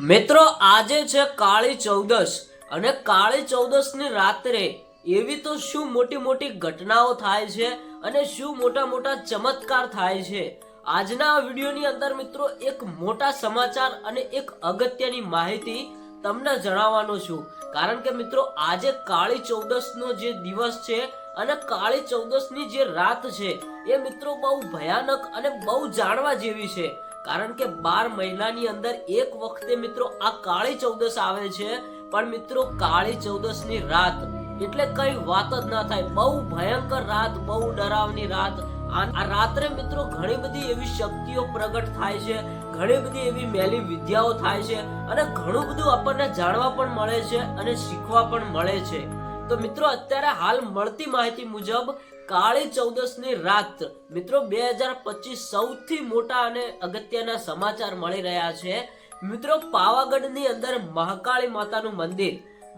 મિત્રો આજે છે કાળી ચૌદશ અને કાળી ચૌદશની રાત્રે એવી તો શું મોટી મોટી ઘટનાઓ થાય છે અને શું મોટા મોટા ચમત્કાર થાય છે। આજના આ વિડીયોની અંદર મિત્રો એક મોટા સમાચાર અને એક અગત્યની માહિતી તમને જણાવવાનો છું, કારણ કે મિત્રો આજે કાળી ચૌદશનો જે દિવસ છે અને કાળી ચૌદશની જે રાત છે એ મિત્રો બહુ ભયાનક અને બહુ જાણવા જેવી છે, કારણ કે 12 મહિનાની અંદર એક વખતે મિત્રો આ કાળી ચૌદશ આવે છે। પણ મિત્રો કાળી ચૌદશની રાત એટલે કઈ વાત જ ના થાય, બહુ ભયંકર રાત, બહુ ડરાવની રાત। આ રાત્રે મિત્રો ઘણી બધી એવી શક્તિઓ પ્રગટ થાય છે, ઘણી બધી એવી મેલી વિદ્યાઓ થાય છે અને ઘણું બધું આપણને જાણવા પણ મળે છે અને શીખવા પણ મળે છે। તો મિત્રો અત્યારે હાલ મળતી માહિતી મુજબ કાળી ચૌદશની રાત મિત્રો 2025 સૌથી મોટા અને અગત્યના સમાચાર મળી રહ્યા છે। મિત્રો પાવાગઢની અંદર મહાકાળી માતાનું મંદિર,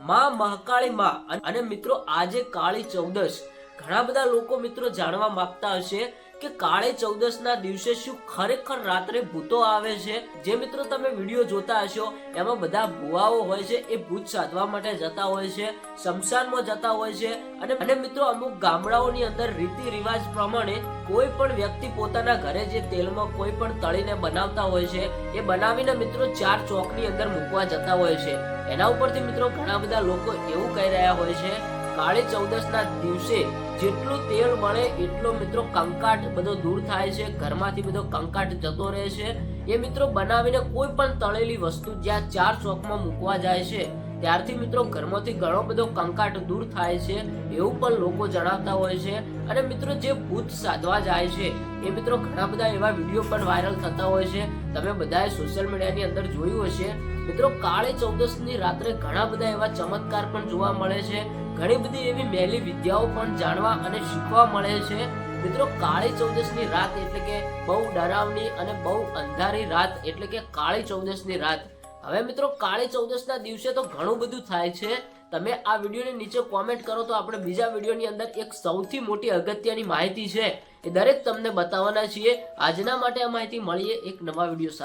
માં મહાકાળી માં, અને મિત્રો આજે કાળી ચૌદશ, ઘણા બધા લોકો મિત્રો જાણવા માંગતા હશે કે કાળી ચૌદશના દિવસે શું ખરેખર રાત્રે ભૂતો આવે છે। જે મિત્રો તમે વિડીયો જોતા હશો એમાં બધા ભુવાઓ હોય છે, એ ભૂત સાધવા માટે જતા હોય છે, શમશાનમાં જતા હોય છે અને મિત્રો અમુક ગામડાઓની અંદર રીતિ રિવાજ પ્રમાણે કોઈ પણ વ્યક્તિ પોતાના ઘરે જે તેલમાં કોઈ પણ તળીને બનાવતા હોય છે એ બનાવીને મિત્રો 4 ચોકની અંદર મૂકવા જતા હોય છે। એના ઉપરથી મિત્રો ઘણા બધા લોકો એવું કહી રહ્યા હોય છે કાળી ચૌદશના દિવસે જેટલું તેલ મળે એટલો મિત્રો કંકાટ બધો દૂર થાય છે, ઘરમાંથી બધો કંકાટ જતો રહે છે। એ મિત્રો બનાવીને કોઈ પણ તળેલી વસ્તુ જ્યાં 4 ચોકમાં મૂકવા જાય છે ત્યારથી મિત્રો ઘરમાંથી ઘણો બધો કંકાટ દૂર થાય છે, એવું પણ લોકો જણાવતા હોય છે। અને મિત્રો જે ભૂત સાધવા જાય છે એ મિત્રો ઘણા બધા એવા વિડીયો પણ વાયરલ થતા હોય છે, તમે બધાએ સોશિયલ મીડિયાની અંદર જોયું હશે। મિત્રો કાળી ચૌદશની રાત્રે ઘણા બધા એવા ચમત્કાર પણ જોવા મળે છે, ઘણી બધી એવી મેલી વિદ્યાઓ પણ જાણવા અને શીખવા મળે છે। મિત્રો કાળી ચૌદશની રાત એટલે કે બહુ ડરાવની અને બહુ અંધારી રાત એટલે કે કાળી ચૌદશની રાત। હવે મિત્રો કાળી ચૌદશના દિવસે તો ઘણું બધું થાય છે, તમે આ વિડીયોની નીચે કોમેન્ટ કરો તો આપણે બીજા વિડીયોની અંદર એક સૌથી મોટી અગત્યની માહિતી છે એ દરેક તમને બતાવવાના છીએ। આજના માટે આ માહિતી મળીએ એક નવા વિડીયો સાથે।